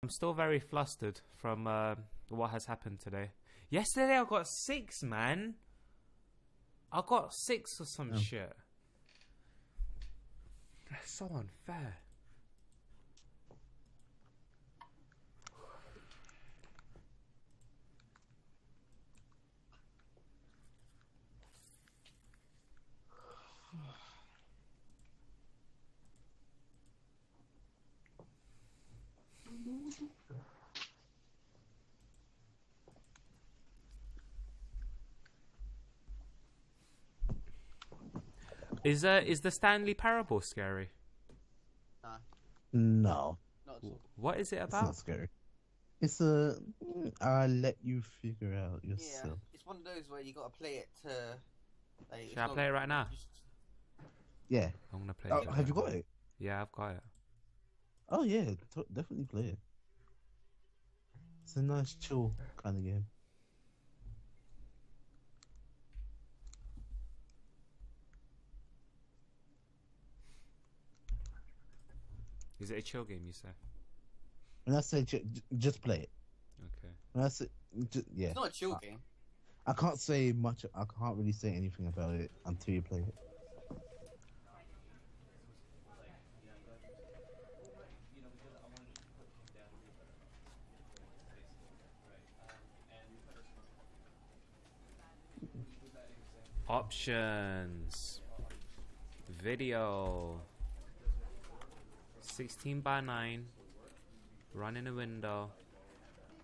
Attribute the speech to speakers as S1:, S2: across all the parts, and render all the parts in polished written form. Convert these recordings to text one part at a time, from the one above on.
S1: I'm still very flustered from what has happened today. Yesterday I got 6, man. I got 6 or some shit. That's so unfair. Is the Stanley Parable scary?
S2: No.
S3: Not at all.
S1: What is it
S2: It's
S1: about?
S2: not scary. It's a. I'll let you figure out yourself.
S3: Yeah, it's one of those where you gotta play it to. Like,
S1: Should I play it right now?
S2: Yeah.
S1: I'm gonna play
S2: Oh,
S1: it. Right
S2: have you
S1: now.
S2: got it?
S1: Yeah, I've got it.
S2: Oh yeah, definitely play it. It's a nice chill kind of game.
S1: Is it a chill game, you say?
S2: When I say just play it.
S1: Okay.
S2: When I say yeah.
S3: It's not a chill game.
S2: I can't say much. I can't really say anything about it until you play it.
S1: Options. Video. 16:9. Run in a window.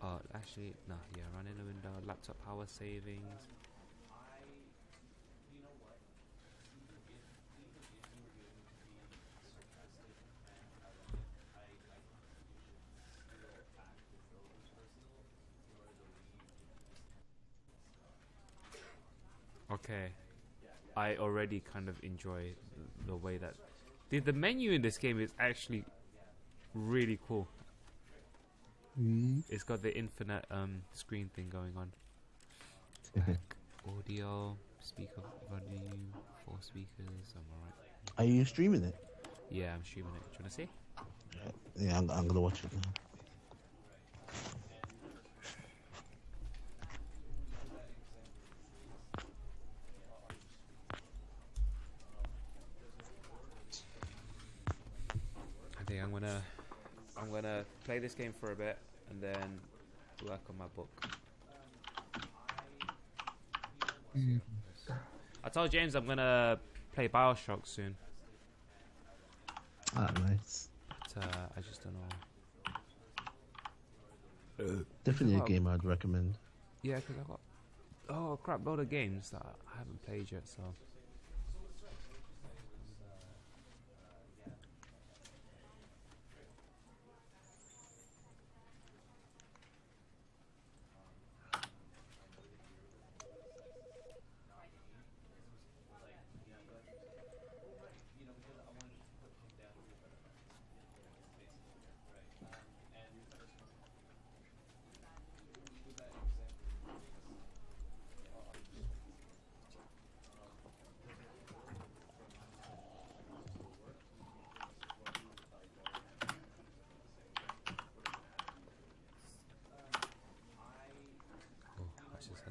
S1: Oh, actually, no. Yeah, run in a window. Laptop power savings. Okay. I already kind of enjoy the way that the menu in this game is actually really cool. It's got the infinite screen thing going on. Back audio, speaker volume, 4 speakers. I'm alright.
S2: Are you streaming it?
S1: Yeah, I'm streaming it. Do you wanna see?
S2: Yeah, I'm gonna watch it now.
S1: I think I'm gonna play this game for a bit and then work on my book. I told James I'm gonna play BioShock soon.
S2: Ah, nice.
S1: But I just don't know.
S2: Definitely a game I'd recommend.
S1: Yeah, because I've got a crap load of games that I haven't played yet, so.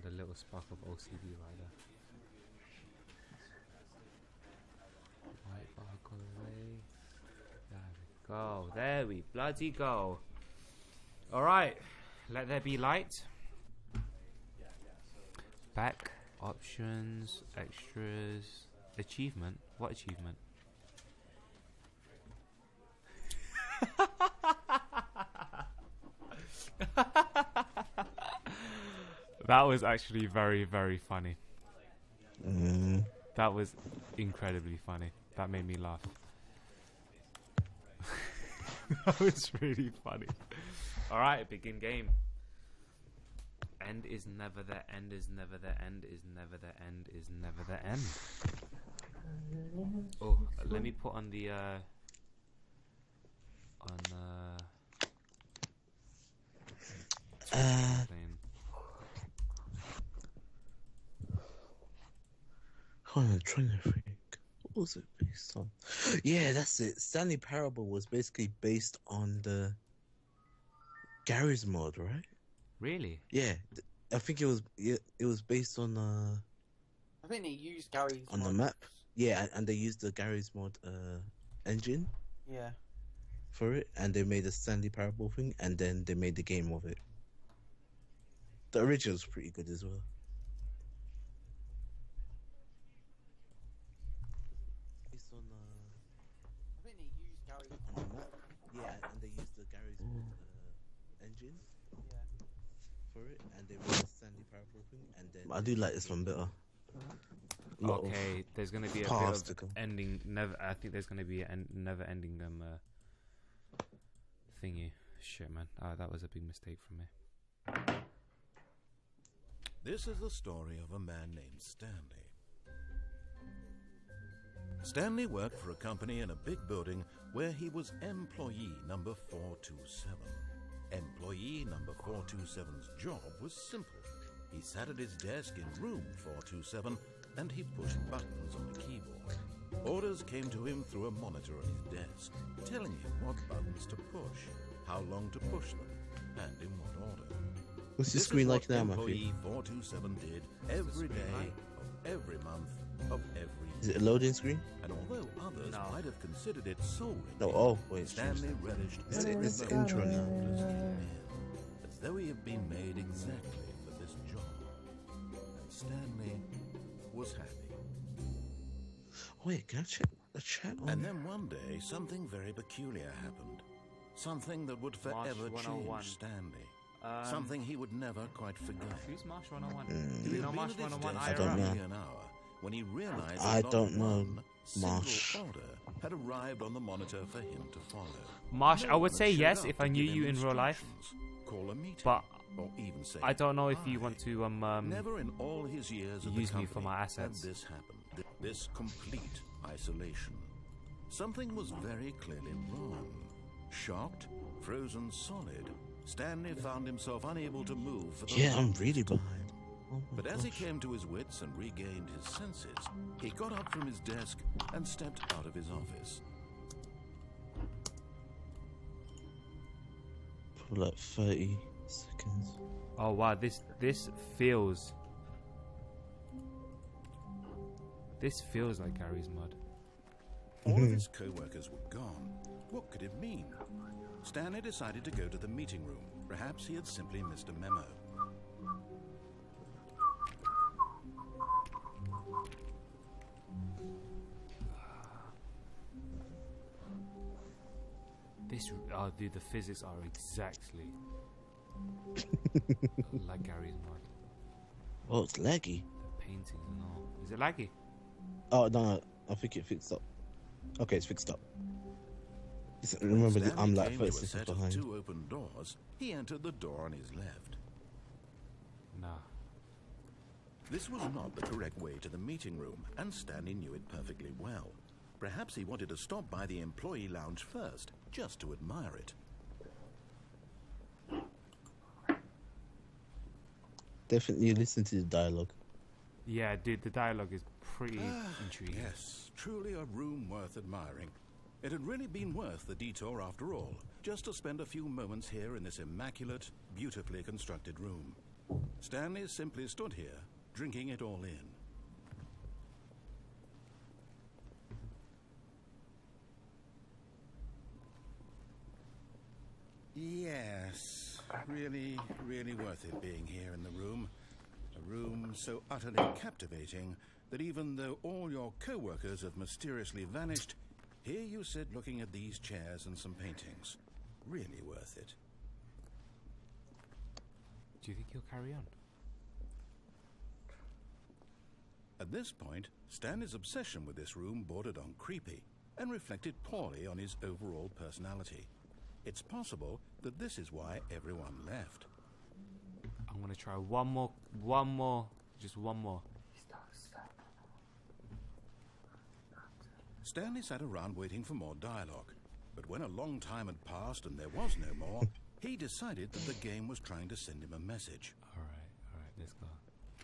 S1: A little spark of OCD right there. White bar, go away. There we go. There we bloody go. Alright. Let there be light. Back. Options. Extras. Achievement. What achievement? That was actually very, very funny. That was incredibly funny. That made me laugh. That was really funny. Alright, begin game. End is never the end is never the end is never the end is never the end. Oh, let me put on the thing.
S2: I'm trying to think. What was it based on? Yeah, that's it. Stanley Parable was basically based on the Gary's mod, right?
S1: Really?
S2: Yeah, I think it was based
S3: I think they used Gary's
S2: on the
S3: mods.
S2: map. Yeah, and they used the Gary's mod engine
S3: Yeah.
S2: for it, and they made a Stanley Parable thing, and then they made the game of it. The original's pretty good as well. Based on
S3: I think they used Gary's
S2: on the
S3: mods.
S2: map. Yeah, and they used the Gary's mod engine
S3: Yeah.
S2: for it, and they made a Stanley Parable thing, and then I do like this one better.
S1: Okay, there's gonna be a
S2: paths
S1: bit
S2: to
S1: of
S2: go.
S1: ending. Never. I think there's gonna be a never-ending thingy. Shit, man. That was a big mistake from me.
S4: This is the story of a man named Stanley. Stanley worked for a company in a big building where he was employee number 427. Employee number 427's job was simple. He sat at his desk in room 427 and he pushed buttons on a keyboard. Orders came to him through a monitor on his desk, telling him what buttons to push, how long to push them, and in what order.
S2: What's your
S4: This
S2: screen
S4: is
S2: like
S4: what
S2: now, Matthew?
S4: Employee 427 did every day of every month of every
S2: Is
S4: year.
S2: it a loading screen?
S4: And although others
S1: No.
S4: might have considered it soul
S2: No.
S4: wrenching,
S2: Oh, wait.
S4: Stanley relished
S2: It's
S4: every
S2: the
S4: moment
S2: intro now.
S4: orders came in, as though he had been made exactly for this job. And Stanley was happy.
S2: Wait, can I check the chat on?
S4: And then one day, something very peculiar happened. Something that would forever
S1: Marsh 101.
S4: change Stanley. Something he would never quite forget.
S1: Who's Marsh 101?
S4: He
S1: Do you
S4: had
S1: know
S4: been
S1: Marsh
S4: at his
S1: 101
S4: desk
S2: I don't
S4: for
S2: know.
S4: nearly an hour when he realized
S2: I
S4: that not
S2: don't know
S4: one single
S2: Marsh.
S4: order had arrived on the monitor for him to follow.
S1: Marsh, I would
S4: No
S1: say
S4: one showed
S1: yes
S4: up
S1: if
S4: to
S1: I knew
S4: give
S1: you
S4: him
S1: in real life,
S4: instructions, call a meeting,
S1: but
S4: or even say
S1: I don't know if you
S4: goodbye.
S1: want to
S4: Never in all his years at
S1: use
S4: the
S1: me for
S4: company
S1: my
S4: had
S1: assets.
S4: this happened. This complete isolation. Something was very clearly wrong. Shocked, frozen solid, Stanley found himself unable to move for the
S2: Yeah, I'm
S4: longest
S2: really
S4: time.
S2: behind. Oh my
S4: But as he
S2: gosh.
S4: came to his wits and regained his senses, he got up from his desk and stepped out of his office.
S2: For like 30 seconds.
S1: Oh wow, this feels like Gary's mod.
S4: All of his co-workers were gone. What could it mean? Stanley decided to go to the meeting room. Perhaps he had simply missed a memo.
S1: Dude, the physics are exactly like Gary's mod.
S2: Oh, it's laggy.
S1: The paintings and all. Is it laggy?
S2: Oh, no, I think it fixed up. Okay, it's fixed up. Remember,
S4: Stanley
S2: I'm like
S4: came to
S2: 30
S4: a
S2: seconds
S4: set of
S2: behind.
S4: 2 open doors. He entered the door on his left.
S1: Nah.
S4: This was not the correct way to the meeting room, and Stanley knew it perfectly well. Perhaps he wanted to stop by the employee lounge first, just to admire it.
S2: Definitely listen to the dialogue.
S1: Yeah, dude, the dialogue is pretty intriguing.
S4: Yes, truly a room worth admiring. It had really been worth the detour after all, just to spend a few moments here in this immaculate, beautifully constructed room. Stanley simply stood here, drinking it all in. Yes, really, really worth it being here in the room. A room so utterly captivating that even though all your co-workers have mysteriously vanished, here you sit looking at these chairs and some paintings. Really worth it.
S1: Do you think he'll carry on?
S4: At this point, Stanley's obsession with this room bordered on creepy and reflected poorly on his overall personality. It's possible that this is why everyone left.
S1: I'm gonna try one more, just one more.
S4: Stanley sat around waiting for more dialogue, but when a long time had passed and there was no more, he decided that the game was trying to send him a message.
S1: Alright, let's go.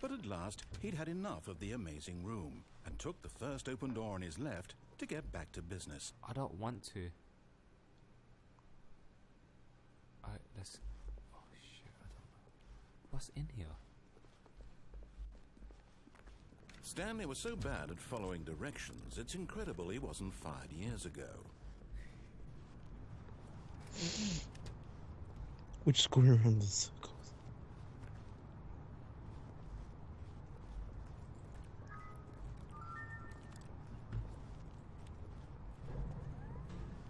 S4: But at last, he'd had enough of the amazing room and took the first open door on his left to get back to business.
S1: I don't want to. Alright, let's What's in here?
S4: Stanley was so bad at following directions, it's incredible he wasn't fired years ago.
S2: We're just going around the circles.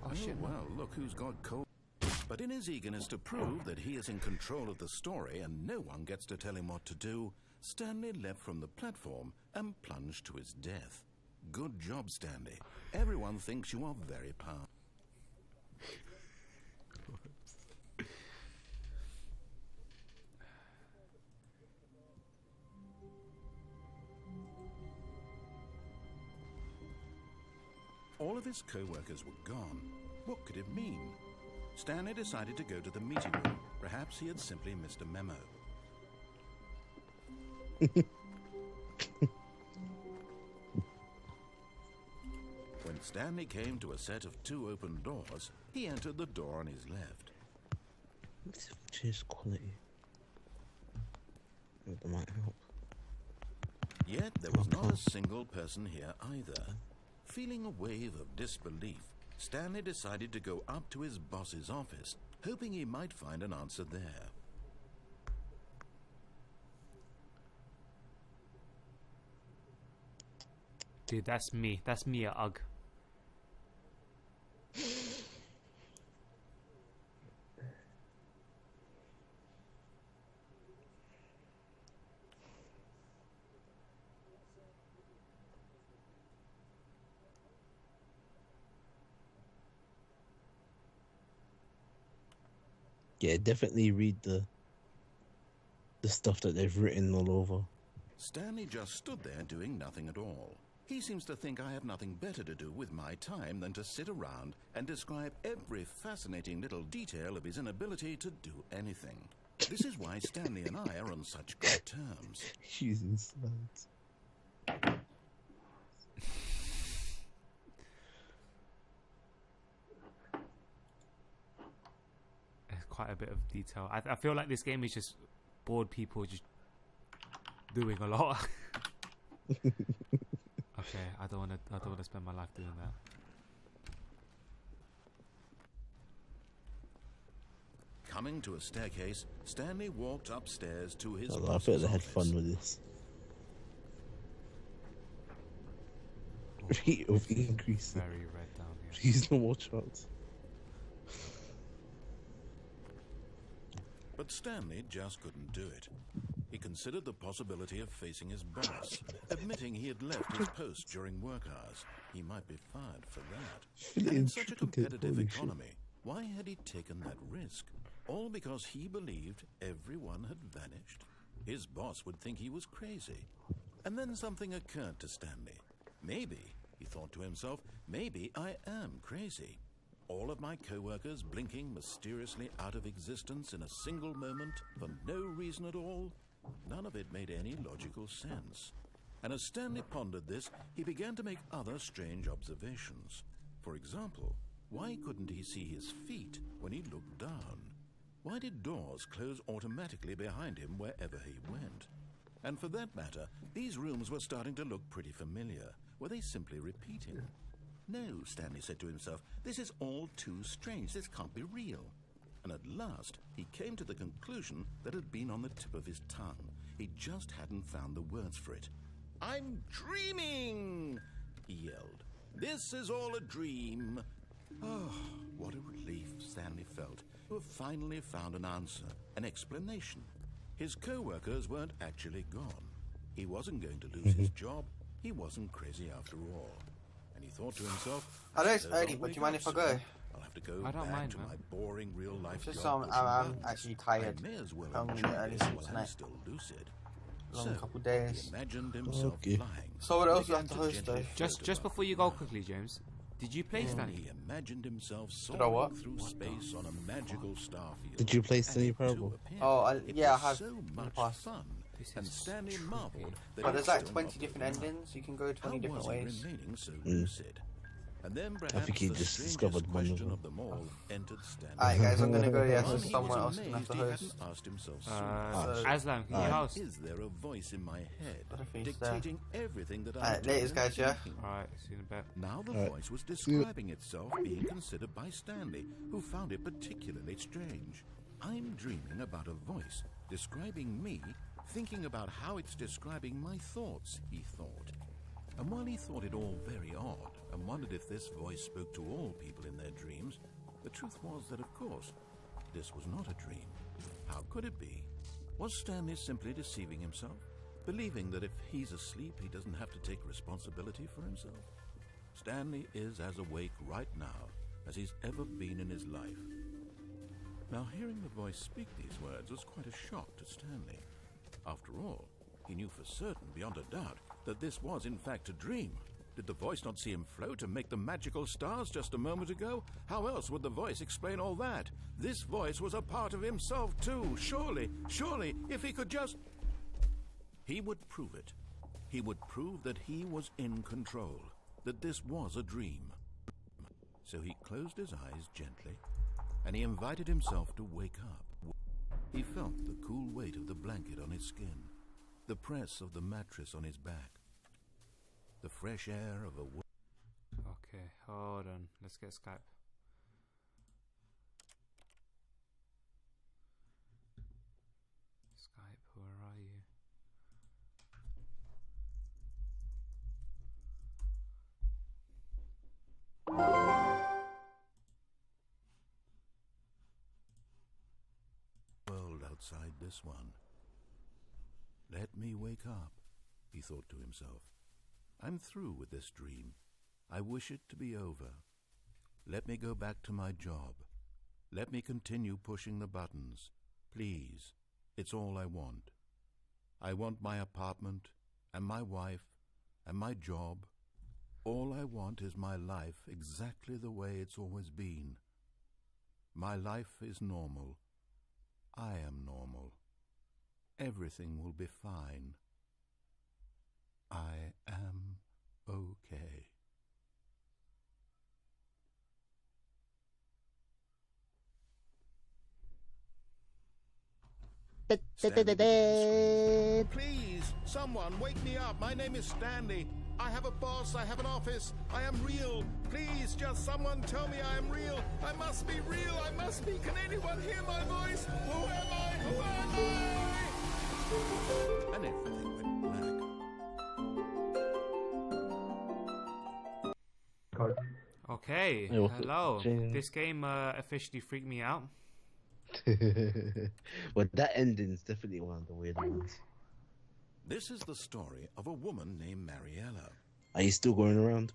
S1: Oh shit!
S4: Well, look who's got cold. But in his eagerness to prove that he is in control of the story and no one gets to tell him what to do, Stanley leapt from the platform and plunged to his death. Good job, Stanley. Everyone thinks you are very powerful. All of his co-workers were gone. What could it mean? Stanley decided to go to the meeting room. Perhaps he had simply missed a memo. When Stanley came to a set of 2 open doors, he entered the door on his left.
S2: Let's see if we change quality. That might help.
S4: Yet there was not a single person here either. Feeling a wave of disbelief, Stanley decided to go up to his boss's office, hoping he might find an answer there.
S1: Dude, that's me. That's me at UGG.
S2: Yeah, definitely read the stuff that they've written all over.
S4: Stanley just stood there doing nothing at all. He seems to think I have nothing better to do with my time than to sit around and describe every fascinating little detail of his inability to do anything. This is why Stanley and I are on such good terms.
S2: Using slides.
S1: Quite a bit of detail. I feel like this game is just bored people just doing a lot. Okay, I don't want to spend my life doing that.
S4: Coming to a staircase, Stanley walked upstairs to his
S2: I
S4: boss's
S2: bet they had
S4: office.
S2: fun with this. Rate of increase.
S1: Very red down here.
S2: Please no more charts.
S4: But Stanley just couldn't do it. He considered the possibility of facing his boss, admitting he had left his post during work hours. He might be fired for that. And in such a competitive economy, why had he taken that risk? All because he believed everyone had vanished? His boss would think he was crazy. And then something occurred to Stanley. Maybe, he thought to himself, maybe I am crazy. All of my co-workers blinking mysteriously out of existence in a single moment for no reason at all? None of it made any logical sense. And as Stanley pondered this, he began to make other strange observations. For example, why couldn't he see his feet when he looked down? Why did doors close automatically behind him wherever he went? And for that matter, these rooms were starting to look pretty familiar. Were they simply repeating? No, Stanley said to himself, this is all too strange. This can't be real. And at last, he came to the conclusion that had been on the tip of his tongue. He just hadn't found the words for it. I'm dreaming, he yelled. This is all a dream. Oh, what a relief Stanley felt to have finally found an answer, an explanation. His co-workers weren't actually gone. He wasn't going to lose his job. He wasn't crazy after all. And he thought to himself,
S3: I know it's
S4: "There's
S3: early,
S4: no
S3: but do
S4: way
S3: you mind
S4: out
S3: if I
S4: soon.
S3: go?
S4: I'll have to go
S1: I don't
S4: back
S1: mind,
S4: to
S1: man.
S4: my boring real-life
S3: Just
S4: job.
S3: so
S4: pushing
S3: I'm
S4: buttons.
S3: actually tired.
S4: I may as well
S3: I'm gonna
S4: enjoy
S3: get early
S4: this
S3: sleep
S4: while I'm
S3: tonight.
S4: still lucid.
S3: Long
S4: So,
S3: couple days.
S4: he imagined himself
S2: Okay.
S4: flying.
S3: So what else do I
S4: Began
S3: have to host,
S4: gently
S3: though?
S4: float
S1: Just
S4: above
S1: before you
S4: the
S1: go
S4: ground.
S1: quickly, James, did you play
S4: He
S1: Stanley?
S4: imagined himself
S3: Did I
S4: soaring
S3: what?
S4: through space on a magical star field.
S2: Did you play
S4: And
S2: Stanley
S4: it too
S2: Parable?
S4: appeared.
S3: Oh,
S4: It
S3: yeah, I
S4: was
S3: have
S4: so
S3: in the
S4: much
S3: past.
S4: fun,
S1: This
S4: and
S1: is
S4: Stanley
S1: trippy.
S4: marveled that
S3: But
S4: he
S3: there's
S4: was
S3: like
S4: still
S3: 20
S4: not
S3: different
S4: looking around.
S3: endings. You can go 20
S4: How
S3: different
S4: was he
S3: ways.
S4: remaining so lucid? And then
S2: I
S4: perhaps
S2: think he
S4: the
S2: just
S4: strangest
S2: discovered one of
S4: question
S2: them.
S4: of them all entered Stanley's
S3: Alright, guys, I'm gonna go. Yeah,
S4: mind.
S3: so
S4: He
S3: someone
S4: was
S3: else can have
S4: amazed
S3: the
S4: he
S3: host.
S4: hadn't asked himself sooner.
S1: Aslam, can you
S2: Alright.
S1: host?
S4: Is there a voice in my head
S3: I don't think it's there.
S4: dictating everything that I'm
S3: Alright,
S4: doing
S3: laters,
S4: and
S3: guys, yeah?
S4: thinking?
S1: Alright, see you in a bit.
S4: Now the
S2: Alright.
S4: voice was describing itself being considered by Stanley, who found it particularly strange. I'm dreaming about a voice describing me, thinking about how it's describing my thoughts, he thought. And while he thought it all very odd and wondered if this voice spoke to all people in their dreams, the truth was that, of course, this was not a dream. How could it be? Was Stanley simply deceiving himself, believing that if he's asleep, he doesn't have to take responsibility for himself? Stanley is as awake right now as he's ever been in his life. Now, hearing the voice speak these words was quite a shock to Stanley. After all, he knew for certain, beyond a doubt, that this was in fact a dream. Did the voice not see him float and make the magical stars just a moment ago? How else would the voice explain all that? This voice was a part of himself too. Surely, if he could just... He would prove it. He would prove that he was in control, that this was a dream. So he closed his eyes gently, and he invited himself to wake up. He felt the cool weight of the blanket on his skin, the press of the mattress on his back, the fresh air of a...
S1: Okay, hold on. Let's get Skype. Skype, where are you?
S4: world outside this one. Let me wake up, he thought to himself. I'm through with this dream. I wish it to be over. Let me go back to my job. Let me continue pushing the buttons. Please, it's all I want. I want my apartment and my wife and my job. All I want is my life exactly the way it's always been. My life is normal. I am normal. Everything will be fine. I am okay. Please, someone wake me up. My name is Stanley. I have a boss. I have an office. I am real. Please, just someone tell me I am real. I must be real. I must be. Can anyone hear my voice? Who am I? Who am I? And everything went black.
S1: Okay,
S2: Hey, what's up,
S1: hello.
S2: Jane?
S1: This game officially freaked me out.
S2: Well, that ending's definitely one of the weird ones.
S4: This is the story of a woman named Mariella.
S2: Are you still going around?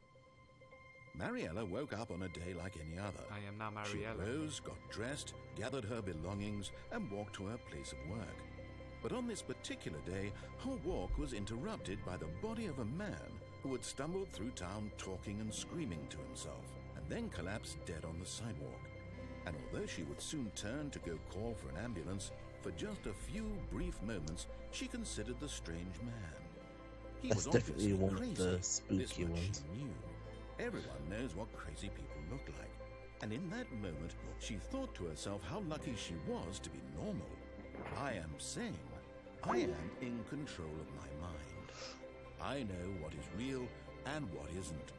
S4: Mariella woke up on a day like any other.
S1: I am now
S4: She
S1: Mariella.
S4: rose, got dressed, gathered her belongings, and walked to her place of work. But on this particular day, her walk was interrupted by the body of a man who had stumbled through town talking and screaming to himself, and then collapsed dead on the sidewalk. And although she would soon turn to go call for an ambulance, for just a few brief moments, she considered the strange man. He
S2: That's
S4: was
S2: definitely
S4: obviously
S2: one of
S4: crazy.
S2: the
S4: This
S2: spooky
S4: much
S2: ones.
S4: she knew. Everyone knows what crazy people look like. And in that moment, she thought to herself how lucky she was to be normal. I am sane. I am in control of my mind. I know what is real and what isn't.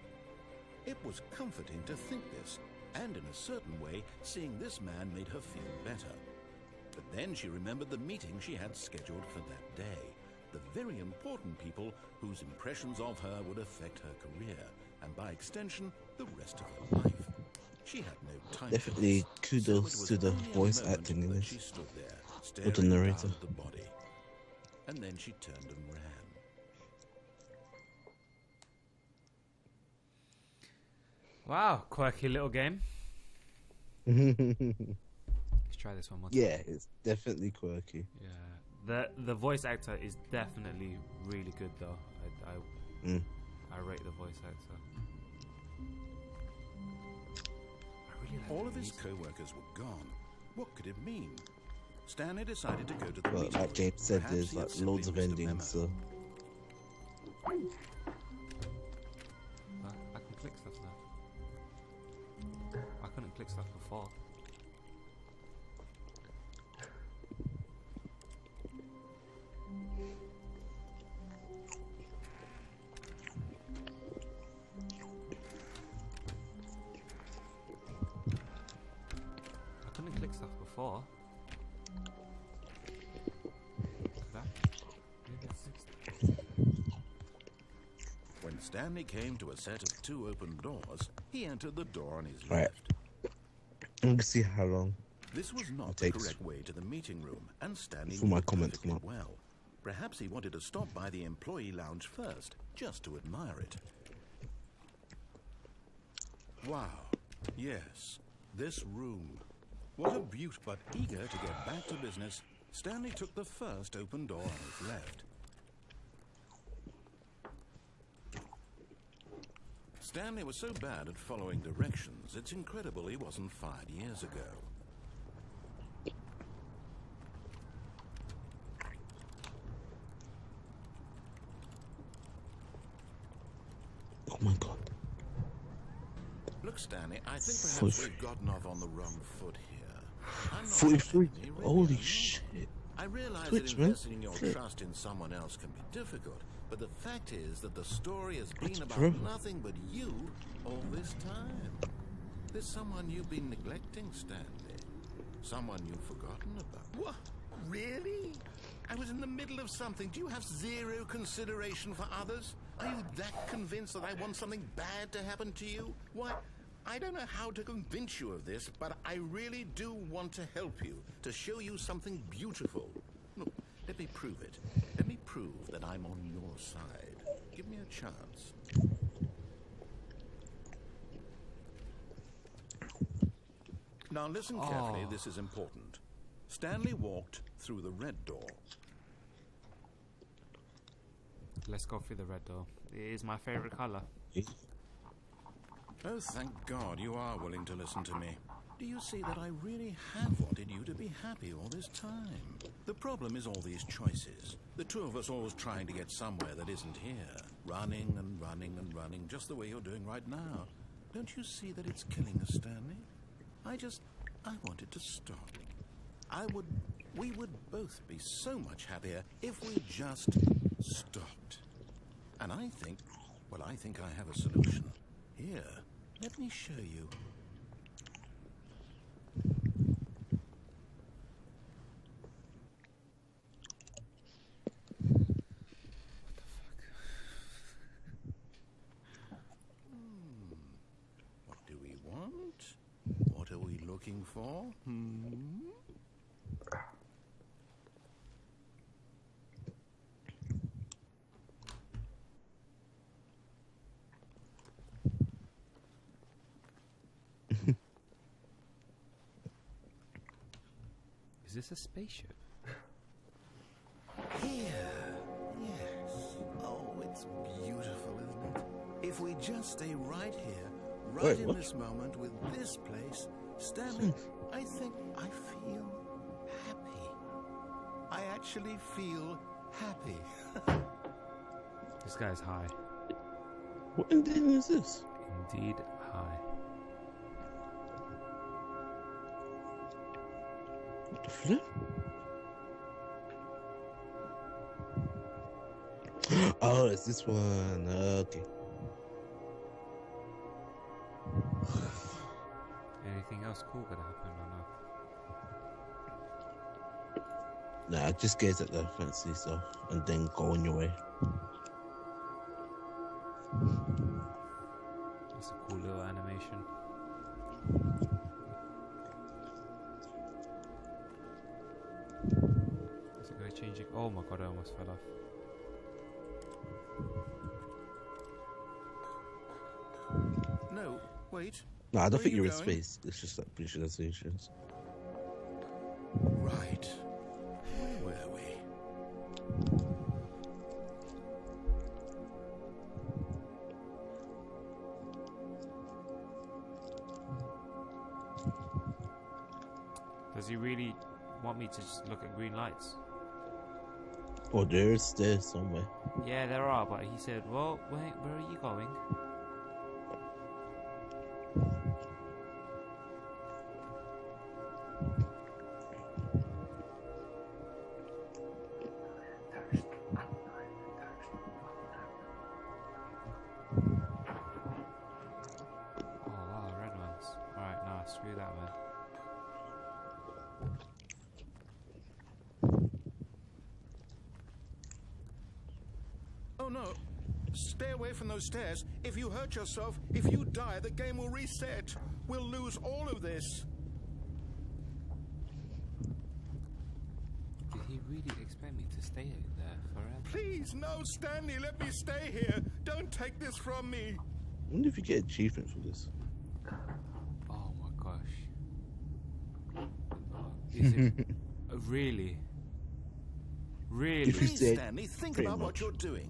S4: It was comforting to think this, and in a certain way, seeing this man made her feel better. But then she remembered the meeting she had scheduled for that day. The very important people whose impressions of her would affect her career, and by extension, the rest of her life. She had no time.
S2: Definitely
S4: for this,
S2: kudos
S4: so it was
S2: to the
S4: only a
S2: voice
S4: moment
S2: acting in
S4: that
S2: this.
S4: She stood there,
S2: Or
S4: staring
S2: the narrator.
S4: down at the body. And then she turned and ran.
S1: Wow, quirky little game.
S2: Yeah,
S1: Let's try this one more time.
S2: it's definitely quirky.
S1: Yeah, the voice actor is definitely really good though. I rate the voice actor. I really like
S4: All
S1: the
S4: of his
S1: music.
S4: co-workers were gone. What could it mean? Stanley decided to go to the
S2: But
S4: meeting.
S2: like James said,
S4: Perhaps
S2: there's
S4: he had
S2: like
S4: simply
S2: loads of
S4: missed a memo.
S2: endings, so
S1: I can click stuff now. click stuff before. I couldn't click stuff before. Could I? Maybe it's 60.
S4: When Stanley came to a set of 2 open doors, he entered the door on his
S2: Right.
S4: left.
S2: Let's see how long.
S4: This was not
S2: It
S4: the
S2: takes
S4: correct way to the meeting room, and Stanley
S2: for my
S4: knew it
S2: comments
S4: perfectly
S2: now.
S4: well. Perhaps he wanted to stop by the employee lounge first, just to admire it. Wow. Yes, this room. What a beaut, but eager to get back to business, Stanley took the first open door on his left. Stanley was so bad at following directions, it's incredible he wasn't fired years ago.
S2: Oh my god.
S4: Look, Stanley, I think perhaps
S2: 43.
S4: we've gotten off on the wrong foot here. I'm not
S2: 43.
S4: Stanley, really,
S2: Holy
S4: I'm not.
S2: shit.
S4: I realize
S2: Twitch,
S4: that
S2: man.
S4: investing your
S2: Flip.
S4: trust in someone else can be difficult, but the fact is that the story has been
S2: It's
S4: about
S2: true.
S4: nothing but you all this time. There's someone you've been neglecting, Stanley. Someone you've forgotten about. What? Really? I was in the middle of something. Do you have zero consideration for others? Are you that convinced that I want something bad to happen to you? Why, I don't know how to convince you of this, but I really do want to help you, to show you something beautiful. Look, let me prove it. Let me prove that I'm on your side. Give me a chance. Now listen carefully,
S1: Oh.
S4: this is important. Stanley walked through the red door.
S1: Let's go through the red door. It is my favorite color.
S4: Oh, thank God you are willing to listen to me. Do you see that I really have wanted you to be happy all this time? The problem is all these choices. The two of us always trying to get somewhere that isn't here. Running and running and running, just the way you're doing right now. Don't you see that it's killing us, Stanley? I wanted to stop. We would both be so much happier if we just stopped. And I think I have a solution. Here, let me show you. What do we want? What are we looking for?
S1: Is this a spaceship?
S4: Here. Yes. Oh, it's beautiful, isn't it? If we just stay right here, right
S2: Wait,
S4: in
S2: what?
S4: this moment with this place, Stanley, I think I feel happy. I actually feel happy.
S1: This guy's high.
S2: What ending is this?
S1: Indeed high.
S2: What the flip? Oh, it's this one. Okay.
S1: Anything else cool gonna happen or no?
S2: Nah, just gaze at the fancy stuff and then go on your way.
S1: That's a cool little animation. Is it gonna change it? Oh my god, I almost fell off.
S4: No, wait.
S2: No, I
S4: Where
S2: don't
S4: are
S2: think
S4: you
S2: you're in
S4: going?
S2: space. It's just like visualizations.
S4: Right. Where were we?
S1: Does he really want me to just look at green lights?
S2: Oh, there's somewhere.
S1: Yeah, there are, but he said, well, wait, where are you going?
S4: no. Stay away from those stairs. If you hurt yourself, if you die, the game will reset. We'll lose all of this.
S1: Did he really expect me to stay there forever?
S4: Please, no, Stanley, let me stay here. Don't take this from me.
S2: I wonder if you get achievement for this.
S1: Oh my gosh. Is it really? Really?
S2: If you
S4: Please,
S2: stay,
S4: Stanley, think
S2: pretty
S4: about what
S2: much.
S4: you're doing.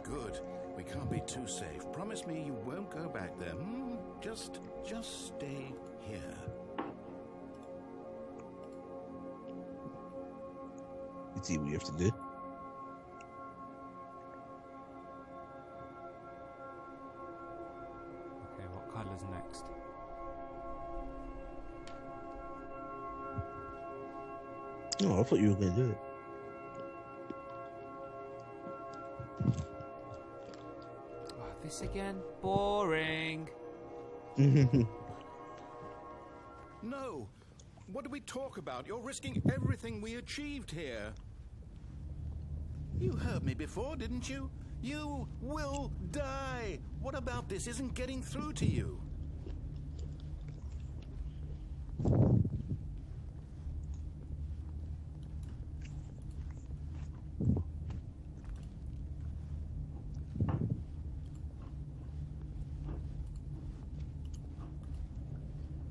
S4: Good. We can't be too safe. Promise me you won't go back there. Just stay here.
S2: You see what you have to do.
S1: Okay, what colour's next?
S2: Oh, I thought you were going to do it.
S1: Oh, this again? Boring.
S4: No. What do we talk about? You're risking everything we achieved here. You heard me before, didn't you? You will die. What about this isn't getting through to you?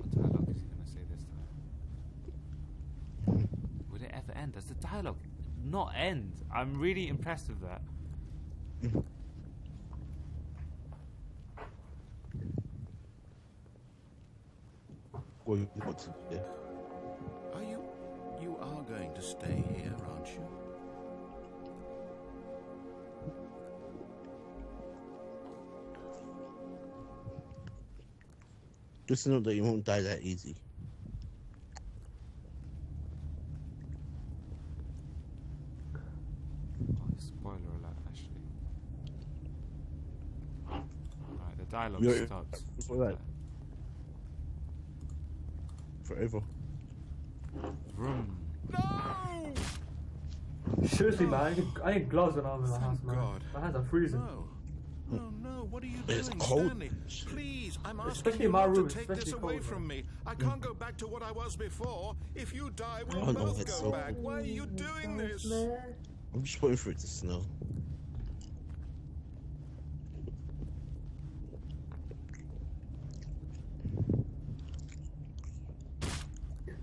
S1: What dialogue is he going to say this time? Would it ever end? Does the dialogue not end? I'm really impressed with that.
S2: What you want to do?
S4: You are going to stay here, aren't you?
S2: Just know that you won't die that easy.
S1: Oh, spoiler alert, actually. Alright, the dialogue
S2: You're-
S1: starts.
S2: for that. Forever.
S1: Vroom.
S4: No!
S5: Seriously, man, I need gloves when I'm in the
S4: Thank
S5: house, man.
S4: God.
S5: My hands are freezing.
S4: No, what are you
S2: It's
S4: doing,
S2: cold.
S4: Stanley? Please, I'm asking
S5: Especially
S4: you
S5: in my
S4: not
S5: room,
S4: to take
S5: especially
S4: this away
S5: cold,
S4: from
S5: man.
S4: me. I can't go back to what I was before. If you die, we'll
S2: Oh, no,
S4: both
S2: it's
S4: go
S2: so
S4: back.
S2: cold.
S4: Why are you doing this?
S2: I'm just waiting for it to snow.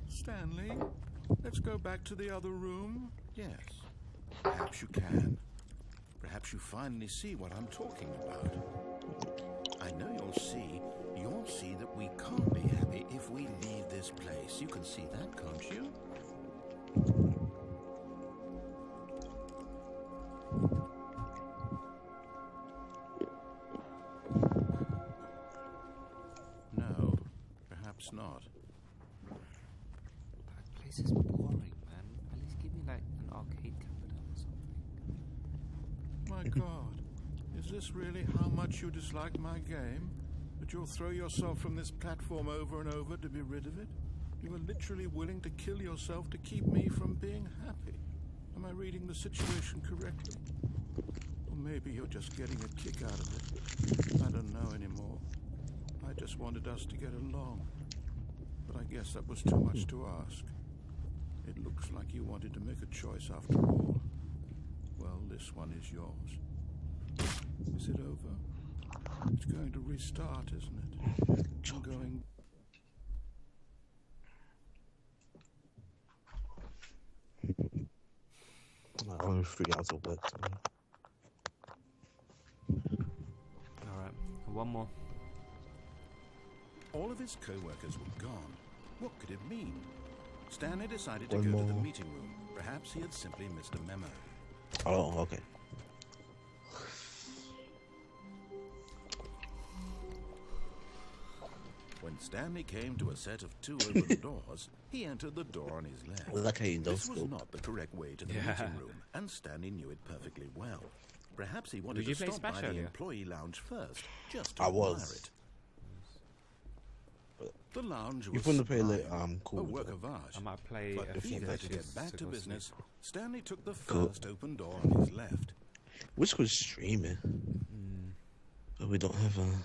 S4: Stanley, let's go back to the other room. Yes, perhaps you can. Perhaps you finally see what I'm talking about. I know you'll see that we can't be happy if we leave this place. You can see that, can't you? No, perhaps not.
S1: That place is boring, man. At least give me like an arcade cabinet or something.
S4: My God, is this really how much you dislike my game? That you'll throw yourself from this platform over and over to be rid of it? You were literally willing to kill yourself to keep me from being happy. Am I reading the situation correctly? Or maybe you're just getting a kick out of it. I don't know anymore. I just wanted us to get along. But I guess that was too much to ask. It looks like you wanted to make a choice after all. Well, this one is yours. Is it over? It's going to restart, isn't it? I'm going...
S2: I'm only 3 hours of work. So.
S1: Alright, one more.
S4: All of his co-workers were gone. What could it mean? Stanley decided to
S2: One
S4: go to the
S2: more.
S4: meeting room. Perhaps he had simply missed a memo.
S2: Oh, okay.
S4: When When Stanley came to a set of 2 open doors, he entered the door on his left.
S2: I like how you
S4: This
S2: don't
S4: was
S2: scope.
S4: not the correct way to the
S1: Yeah.
S4: meeting room, and Stanley knew it perfectly well. Perhaps he wanted
S1: you
S4: to
S1: play
S4: stop by
S1: Smash
S4: the
S1: earlier?
S4: employee lounge first, just to
S2: I
S4: admire
S2: was.
S4: it. The lounge
S2: You
S4: was
S2: want to play like
S4: sublime,
S2: cool.
S4: a work of art.
S1: I might play
S4: But
S1: a few
S4: eager to
S1: matches
S4: get back to
S1: go
S4: business,
S1: sleep.
S4: Stanley took the
S2: Cool.
S4: first open door on his left.
S2: Which was streaming, but we don't have a.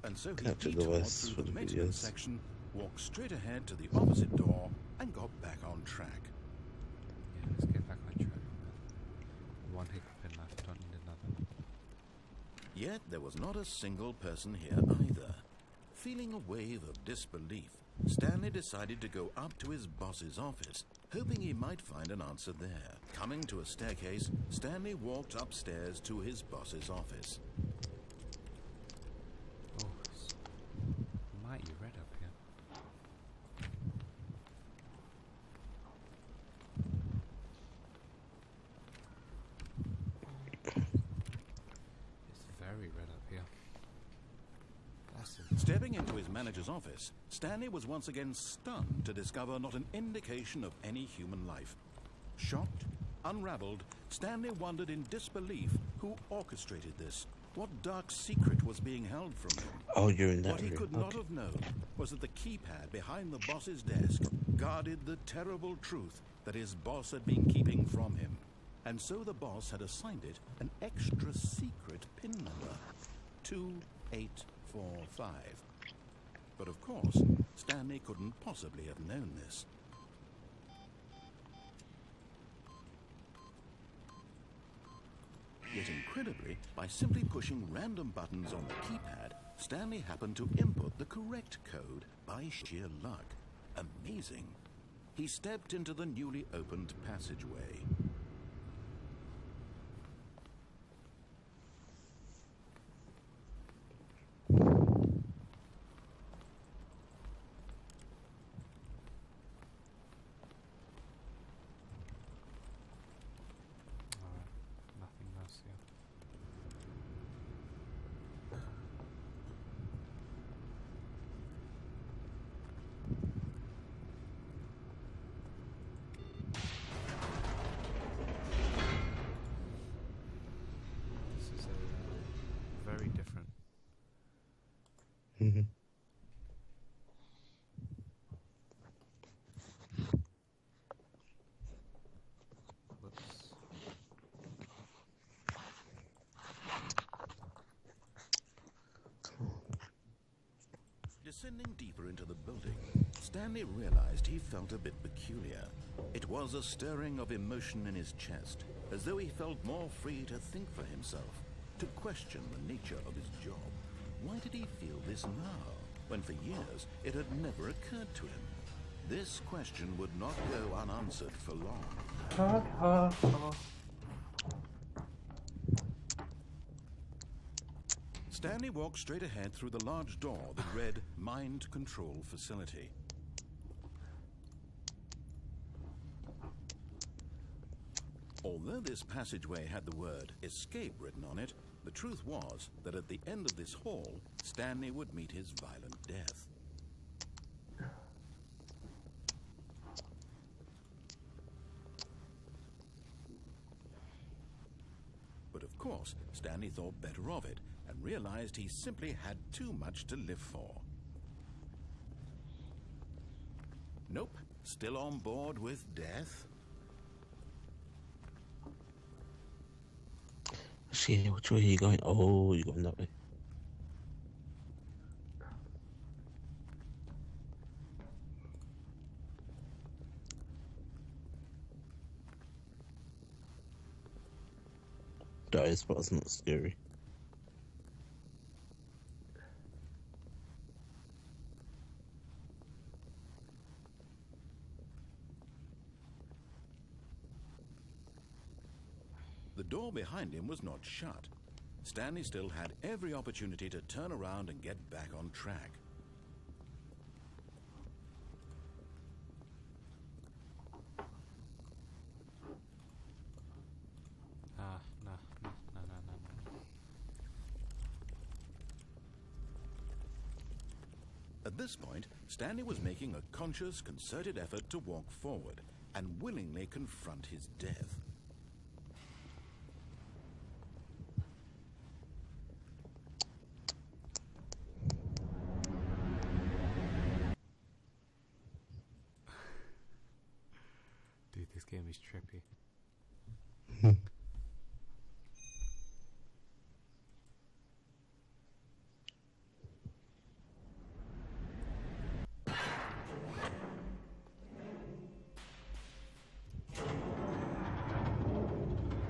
S4: And so he
S2: Capture the
S4: detoured
S2: West
S4: through
S2: for
S4: the
S2: the
S4: maintenance
S2: videos.
S4: section, walked straight ahead to the opposite door, and got back on track.
S1: Yeah, let's get back on track. One hiccup in life, don't need another.
S4: Yet there was not a single person here either. Feeling a wave of disbelief, Stanley decided to go up to his boss's office, hoping he might find an answer there. Coming to a staircase, Stanley walked upstairs to his boss's office.
S1: Oh, it's mighty red up here. It's very red up here. That's it.
S4: Stepping into his manager's office, Stanley was once again stunned to discover not an indication of any human life. Shocked, unraveled, Stanley wondered in disbelief who orchestrated this. What dark secret was being held from him?
S2: Oh, you're in that
S4: What he
S2: room.
S4: could not
S2: Okay.
S4: have known was that the keypad behind the boss's desk guarded the terrible truth that his boss had been keeping from him. And so the boss had assigned it an extra secret PIN number, 2845. But of course, Stanley couldn't possibly have known this. Yet incredibly, by simply pushing random buttons on the keypad, Stanley happened to input the correct code by sheer luck. Amazing. He stepped into the newly opened passageway.
S1: Alright, nothing else here. This is very different.
S2: Mhm.
S1: Whoops.
S4: Descending deeper into the building, Stanley realized he felt a bit peculiar. It was a stirring of emotion in his chest, as though he felt more free to think for himself, to question the nature of his job. Why did he feel this now, when for years it had never occurred to him? This question would not go unanswered for long.
S5: Ha ha ha.
S4: Stanley walked straight ahead through the large door that read Mind Control Facility. Although this passageway had the word escape written on it, the truth was that at the end of this hall, Stanley would meet his violent death. But of course, Stanley thought better of it and realized he simply had too much to live for. Nope, still on board with death.
S2: See, which way are you going? Oh, you're going that way. That is, but it's not scary.
S4: The door behind him was not shut. Stanley still had every opportunity to turn around and get back on track.
S1: Ah, no, no, no, no, no, no.
S4: At At this point, Stanley was making a conscious, concerted effort to walk forward and willingly confront his death.
S1: Dude, this game is trippy.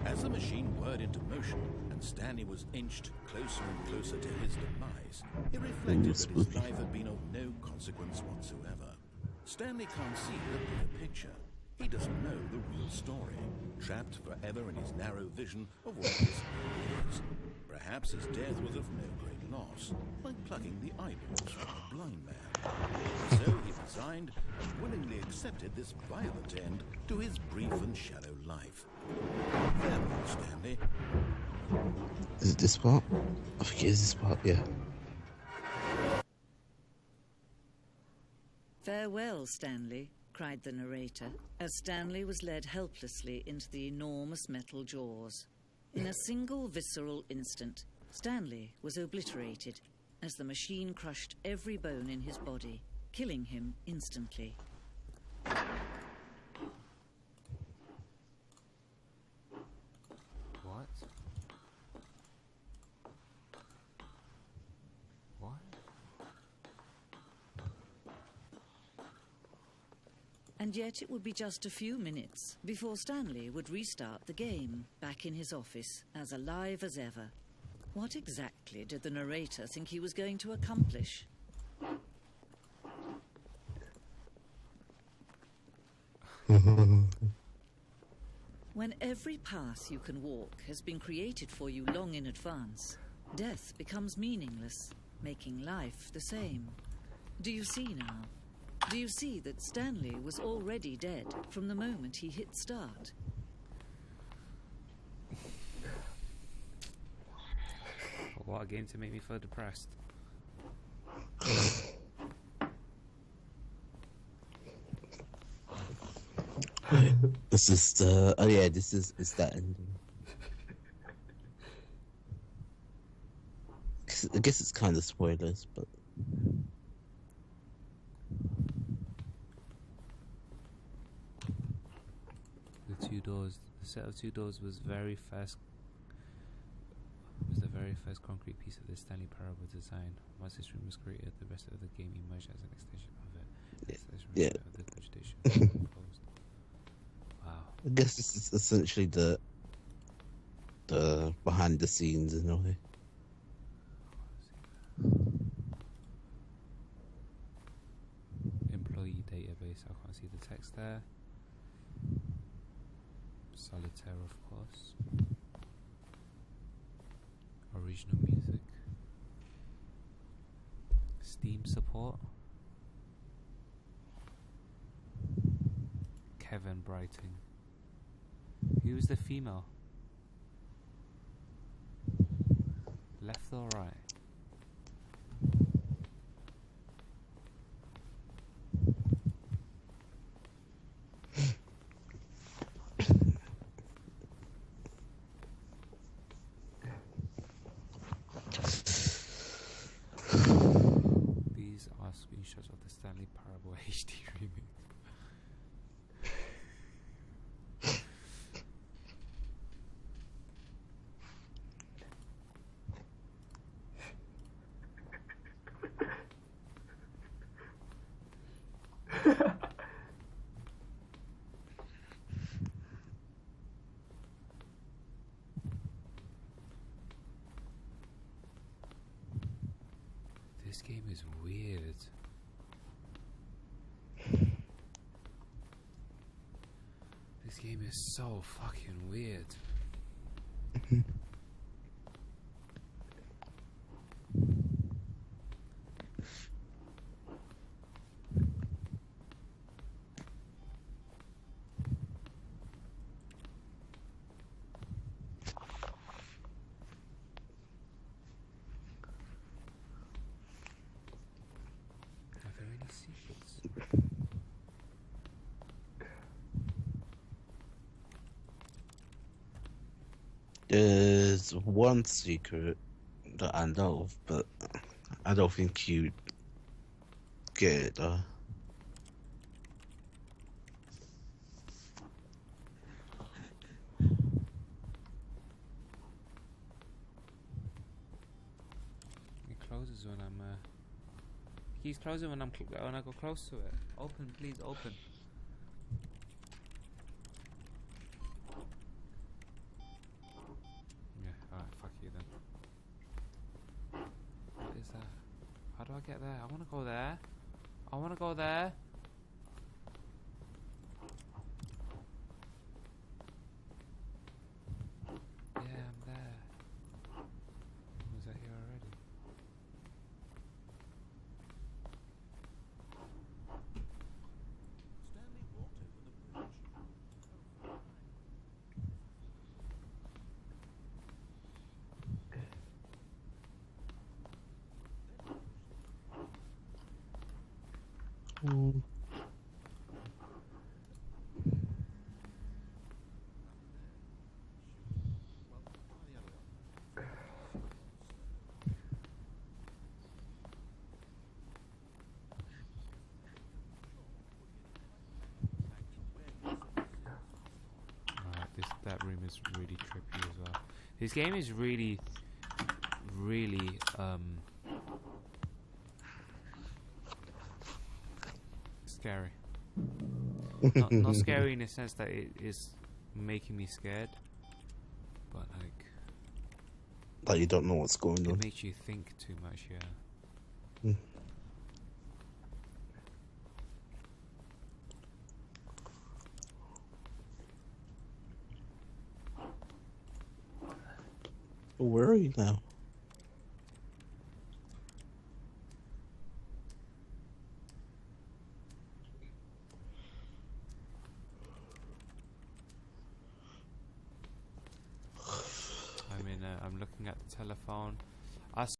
S4: As the machine whirred into motion and Stanley was inched closer and closer to his demise, he reflected that his life had been of no consequence whatsoever. Stanley can't see the bigger picture. He doesn't know the real story, trapped forever in his narrow vision of what this world is. Perhaps his death was of no great loss, like plucking the eyeballs from a blind man. So he resigned and willingly accepted this violent end to his brief and shallow life. Farewell, Stanley.
S2: Is it this part? I think it is this part, yeah.
S6: "Farewell, Stanley," cried the narrator, as Stanley was led helplessly into the enormous metal jaws. In a single visceral instant, Stanley was obliterated as the machine crushed every bone in his body, killing him instantly.
S1: What? What?
S6: And yet it would be just a few minutes before Stanley would restart the game, back in his office, as alive as ever. What exactly did the narrator think he was going to accomplish? When every path you can walk has been created for you long in advance, death becomes meaningless, making life the same. Do you see now? Do you see that Stanley was already dead from the moment he hit start?
S1: What a game to make me feel depressed.
S2: This is the... Oh yeah, this is that ending. I guess it's kind of spoilers, but...
S1: The two doors, the set of two doors was very fast. Was the very first concrete piece of the Stanley Parable design. Once this room was created, the rest of the game emerged as an extension of it.
S2: Yeah.
S1: Of the vegetation. Wow.
S2: I guess this is essentially the behind the scenes in a way.
S1: Employee database. I can't see the text there. Solitaire, of course. Original music. Steam support. Kevin Brighting. Who was the female? Left or right? These are screenshots of the Stanley Parable HD remake. This game is weird. This game is so fucking weird.
S2: There's one secret that I know of, but I don't think you get it though.
S1: It closes when I'm. It keeps closing when when I go close to it. Open, please, open. Yeah, alright, fuck you then. What is that? How do I get there? I wanna go there. I wanna go there. Yeah, I'm there. Was I here already?
S4: Stanley walked over the bridge.
S2: Mm.
S1: Alright, that room is really trippy as well. This game is really scary. Not scary in the sense that it is making me scared, but
S2: Like you don't know what's going on.
S1: it makes you think too much, yeah.
S2: Mm. Where are you now?
S1: I'm looking at the telephone.